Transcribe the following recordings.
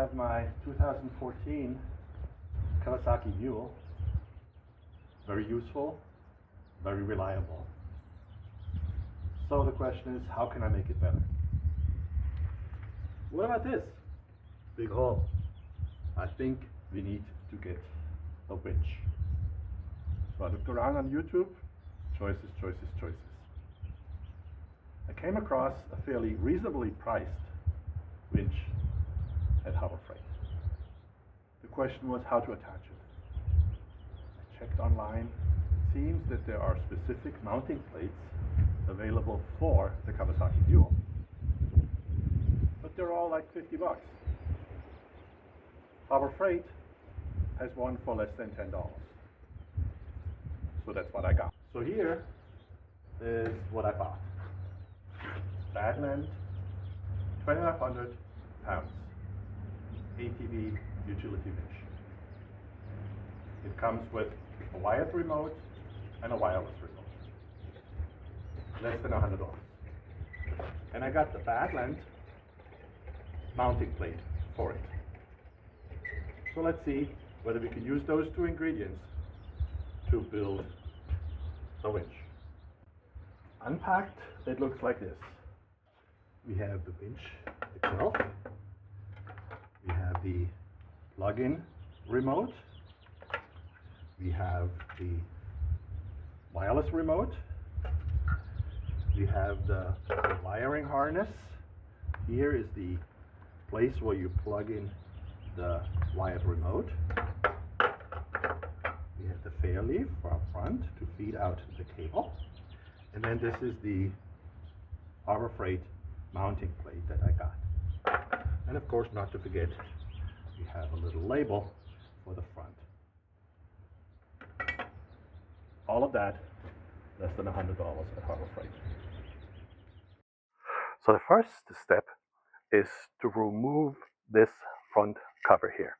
have my 2014 Kawasaki Mule. Very useful, very reliable. So the question is, how can I make it better? What about this? Big hole. I think we need to get a winch. So I looked around on YouTube. Choices, choices, choices. I came across a fairly reasonably priced winch at Harbour Freight. The question was how to attach it. I checked online. It seems that there are specific mounting plates available for the Kawasaki Mule, but they're all like 50 bucks. Harbour Freight has one for less than $10. So that's what I got. So here is what I bought. Badland, 2,500 pounds, ATV utility winch. It comes with a wired remote and a wireless remote. Less than $100. And I got the Badland mounting plate for it. So let's see whether we can use those two ingredients to build the winch. Unpacked, it looks like this. We have the winch itself. We have the plug-in remote. We have the wireless remote. We have the wiring harness. Here is the place where you plug in the wired remote. We have the fairleaf up front to feed out the cable. And then this is the Harbour Freight mounting plate that I got. And of course, not to forget, we have a little label for the front. All of that, less than $100 at Harbour Freight. So the first step is to remove this front cover here.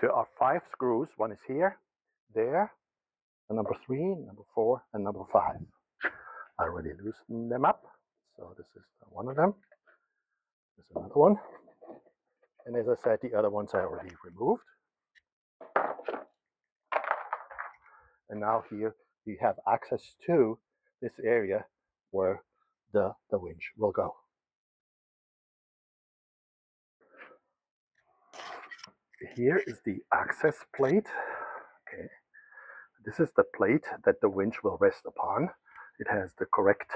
There are 5 screws. One is here, there, and number 3, number 4, and number 5. I already loosened them up. So this is one of them. There's another one. And as I said, the other ones I already removed. And now here we have access to this area where the winch will go. Here is the access plate. Okay. This is the plate that the winch will rest upon. It has the correct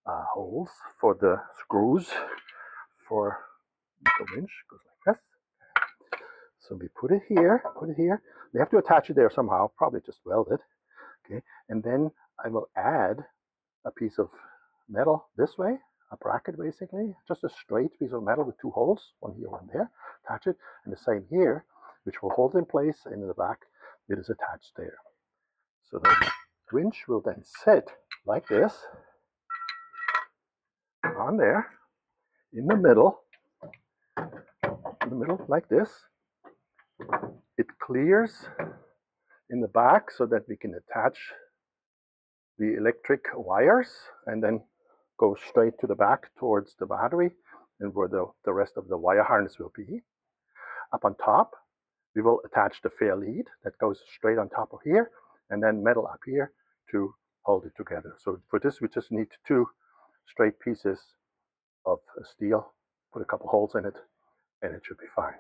holes for the screws for the winch. Goes like this. So we put it here, We have to attach it there somehow, probably just weld it. Okay, and then I will add a piece of metal this way, a bracket basically, just a straight piece of metal with 2 holes, one here, one there. Attach it, and the same here, which will hold in place, and in the back it is attached there. So the winch will then sit like this on there, in the middle like this. It clears in the back so that we can attach the electric wires and then go straight to the back towards the battery and where the rest of the wire harness will be. Up on top, we will attach the fair lead that goes straight on top of here, and then metal up here to hold it together. So for this, we just need 2 straight pieces of steel, put a couple holes in it, and it should be fine.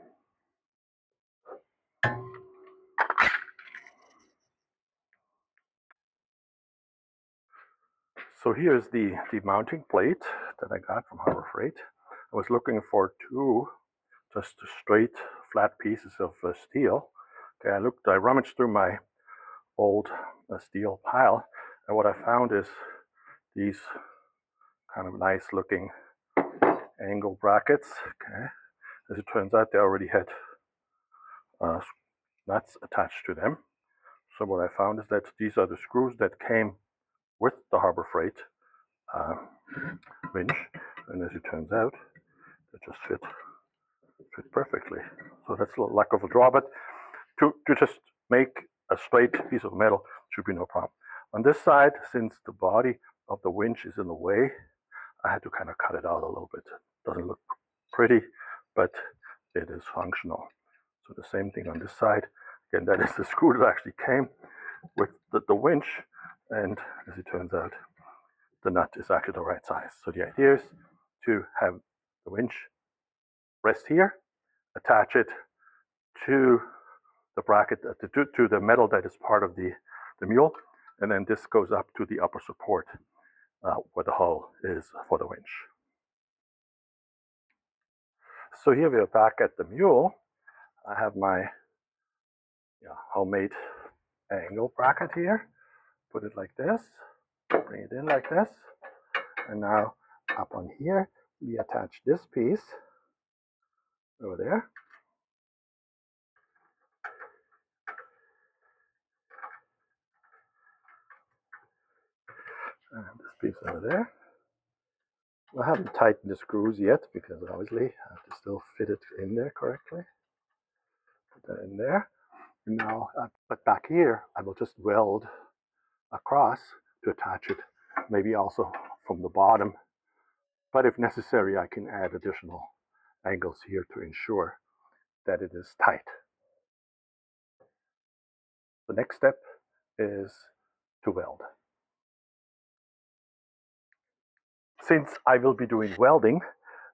So here's the mounting plate that I got from Harbour Freight. I was looking for 2 just straight flat pieces of steel. Okay, I rummaged through my old steel pile, and what I found is these kind of nice looking angle brackets. Okay, as it turns out, they already had nuts attached to them. So what I found is that these are the screws that came with the Harbour Freight winch, and as it turns out, they just fit perfectly. So that's a little luck of a draw, but to just make a straight piece of metal should be no problem. On this side, since the body of the winch is in the way, I had to kind of cut it out a little bit. Doesn't look pretty, but it is functional. So the same thing on this side. Again, that is the screw that actually came with the winch, and as it turns out, the nut is actually the right size. So the idea is to have the winch rest here, attach it to the bracket, to the metal that is part of the mule, and then this goes up to the upper support where the hull is for the winch. So here we are back at the mule. I have my homemade angle bracket here. Put it like this, bring it in like this, and now up on here we attach this piece over there. And this piece over there. I haven't tightened the screws yet because obviously I have to still fit it in there correctly. Put that in there. And now, but back here, I will just weld across to attach it, maybe also from the bottom. But if necessary, I can add additional angles here to ensure that it is tight. The next step is to weld. Since I will be doing welding,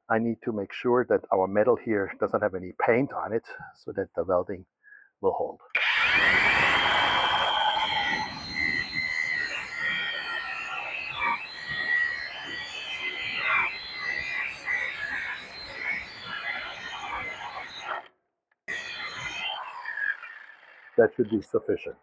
I need to make sure that our metal here doesn't have any paint on it so that the welding will hold. That should be sufficient.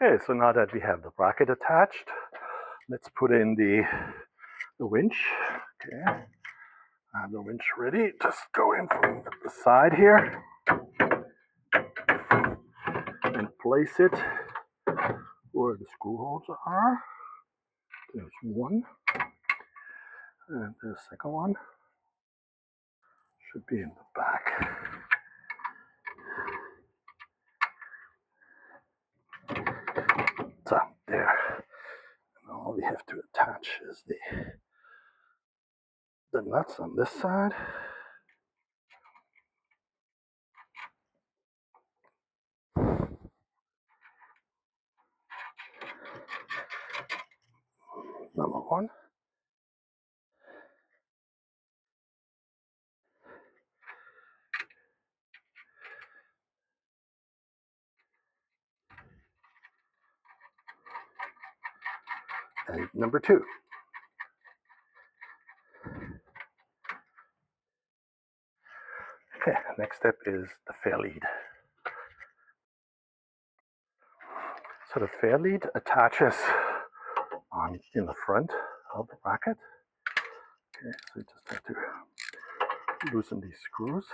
Okay, so now that we have the bracket attached, let's put in the winch. Okay, I have the winch ready. Just go in from the side here and place it where the screw holes are. There's one, and the second one should be in the back. So there. And all we have to attach is the nuts on this side. Number one. And number two. Okay, next step is the fair lead. So the fair lead attaches in the front of the bracket. Okay, so you just have to loosen these screws.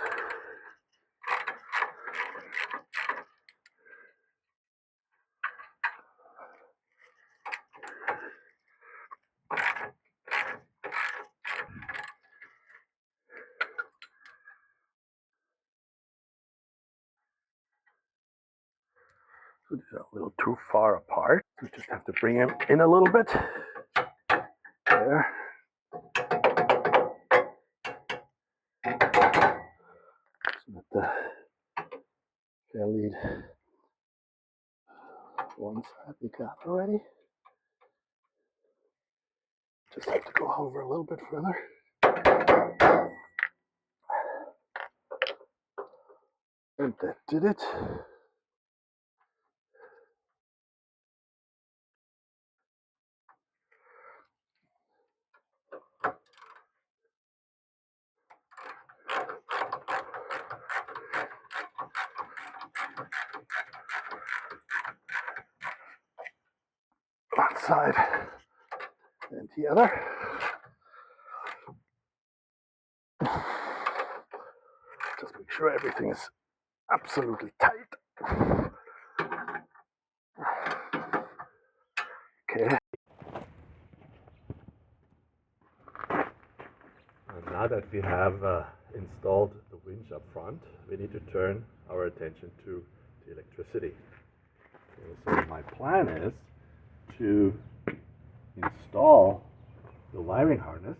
So these are a little too far apart. So you just have to bring them in a little bit. There. So that the fair lead ones that we got already. Just have to go over a little bit further. And that did it. One side and the other. Just make sure everything is absolutely tight. Okay. And now that we have installed the winch up front, we need to turn our attention to the electricity. Okay, so my plan is to install the wiring harness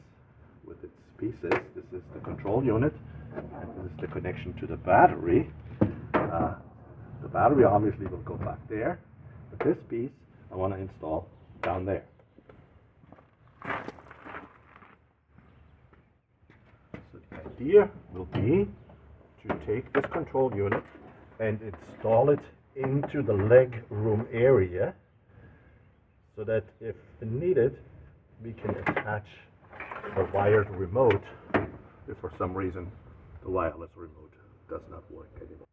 with its pieces. This is the control unit, and this is the connection to the battery. The battery obviously will go back there, but this piece I want to install down there. So the idea will be to take this control unit and install it into the leg room area, so that if needed, we can attach a wired remote if for some reason the wireless remote does not work anymore.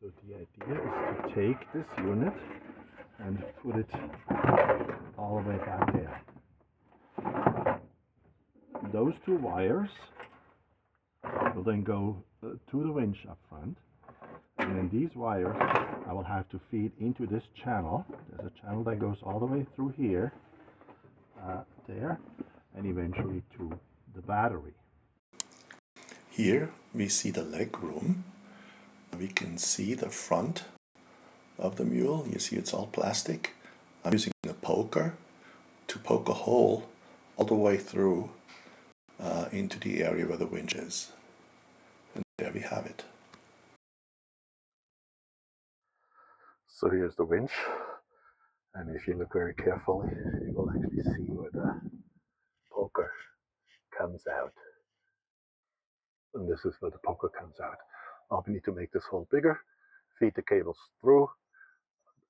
So the idea is to take this unit and put it all the way back there. Those two wires will then go to the winch up front, and then these wires I will have to feed into this channel. There's a channel that goes all the way through here, there, and eventually to the battery. Here we see the leg room. We can see the front of the mule. You see it's all plastic. I'm using a poker to poke a hole all the way through into the area where the winch is. And there we have it. So here's the winch, and if you look very carefully, you will actually see where the poker comes out. And this is where the poker comes out. Now we need to make this hole bigger, feed the cables through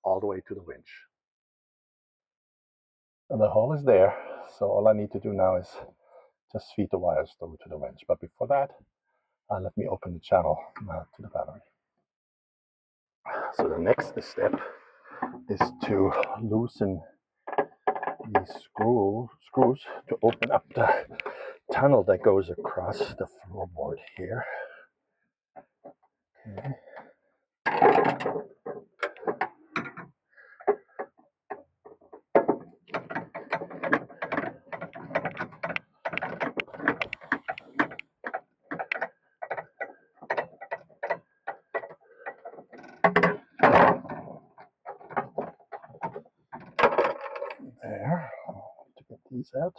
all the way to the winch. And the hole is there, so all I need to do now is just feed the wires through to the winch. But before that, let me open the channel to the battery. So the next step is to loosen these screws to open up the tunnel that goes across the floorboard here. Okay. There, to get these out.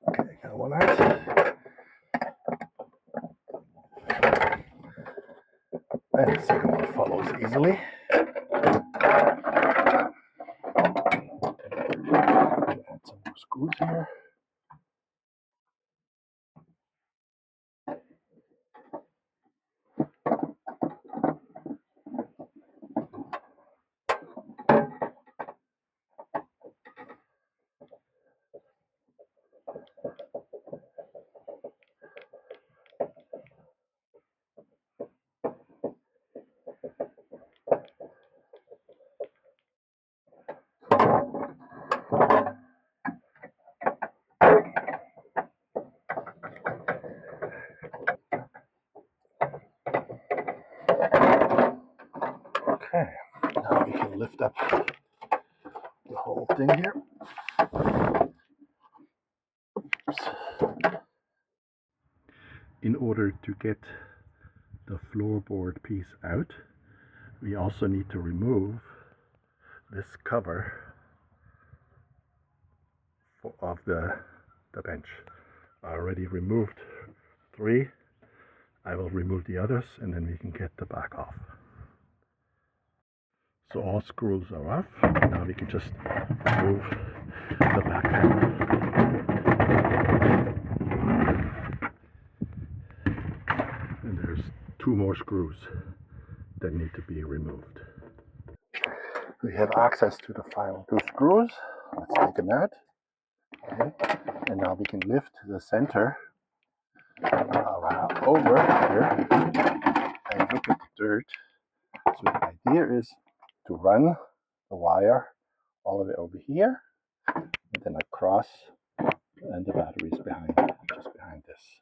Okay, got one out. And the second one follows easily. Add some more screws here. Okay, now we can lift up the whole thing here. Oops. In order to get the floorboard piece out, we also need to remove this cover of the bench. I already removed 3. I will remove the others and then we can get the back off. So all screws are off. Now we can just remove the back panel. And there's 2 more screws that need to be removed. We have access to the final 2 screws. Let's take them out. Okay. And now we can lift the center around over here and look at the dirt. So the idea is to run the wire all the way over here and then across, and the battery is behind, just behind this.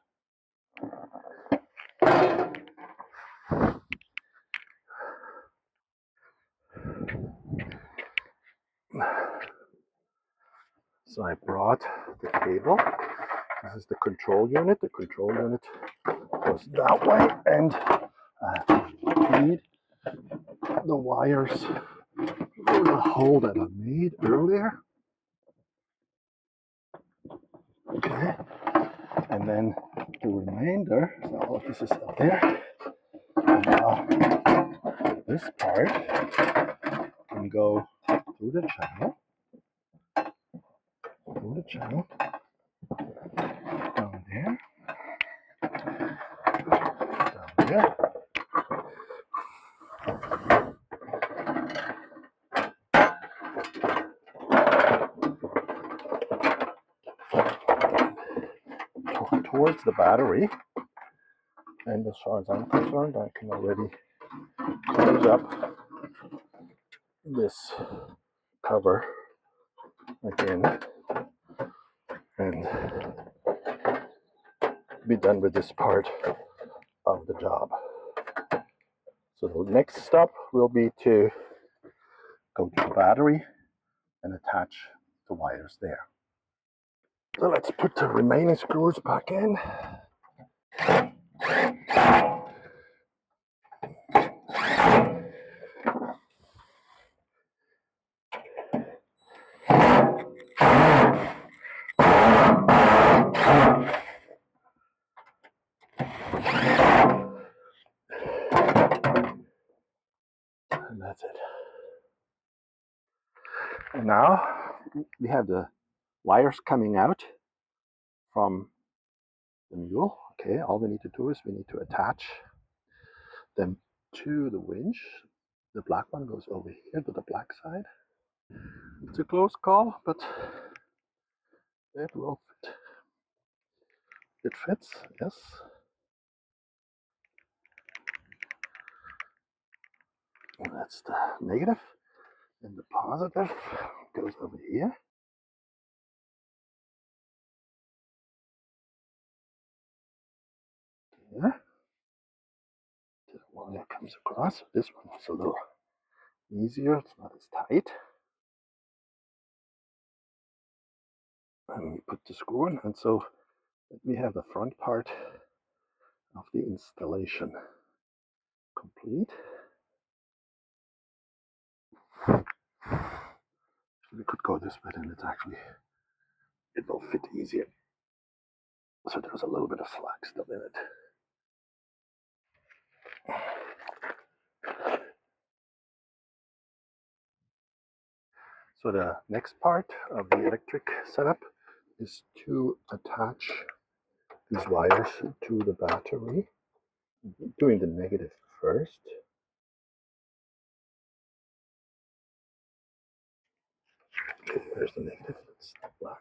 So I brought the cable. This is the control unit. The control unit goes that way, and feed the wires through the hole that I made earlier. Okay, and then the remainder, so all of this is up there. And now this part can go through the channel, down there, down there. Towards the battery, and as far as I'm concerned, I can already close up this cover again and be done with this part of the job. So the next step will be to go to the battery and attach the wires there. So let's put the remaining screws back in. And that's it. And now we have the wires coming out from the mule. Okay, all we need to do is we need to attach them to the winch. The black one goes over here to the black side. It's a close call, but it will fit. It fits, yes. And that's the negative, and the positive goes over here. Here. The wire comes across. This one is a little easier, it's not as tight. And we put the screw in, and so we have the front part of the installation complete. We could go this way, and it's actually, it will fit easier. So there's a little bit of slack still in it. So the next part of the electric setup is to attach these wires to the battery. Doing the negative first. Okay, there's the negative, it's black.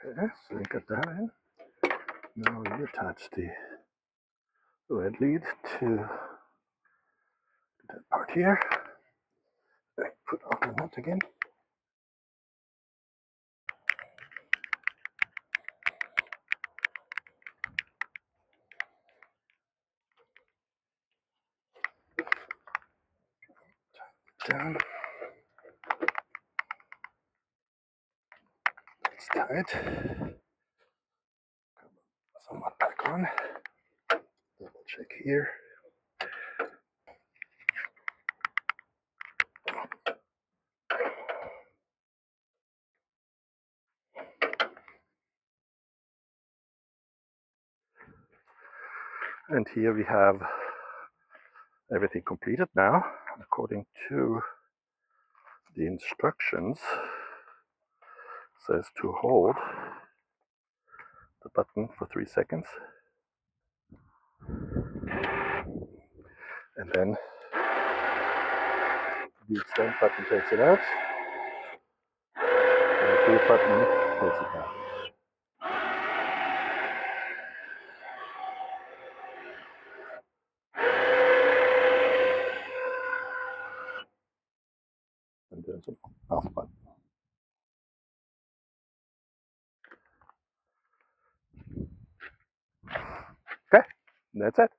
Okay, so we got that in. Now we attach the red lead to that part here. Put on the nut again. Down. side. Somewhat back on. Double check here. And here we have everything completed now, according to the instructions. It says to hold the button for 3 seconds, and then the extend button takes it out, and the clear button takes it out. And there's an off button. Okay, that's it.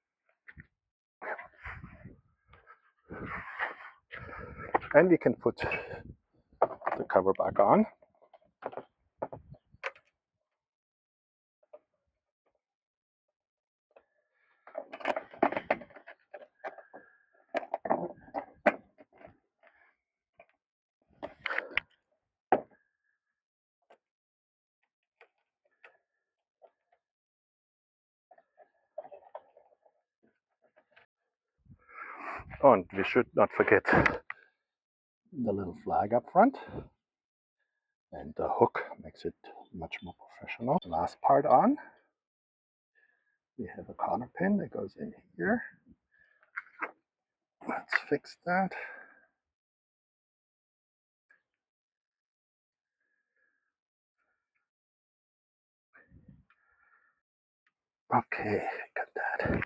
And we can put the cover back on. Oh, and we should not forget the little flag up front. And the hook makes it much more professional. Last part on. We have a collar pin that goes in here. Let's fix that. Okay, got that.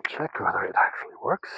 Check whether it actually works.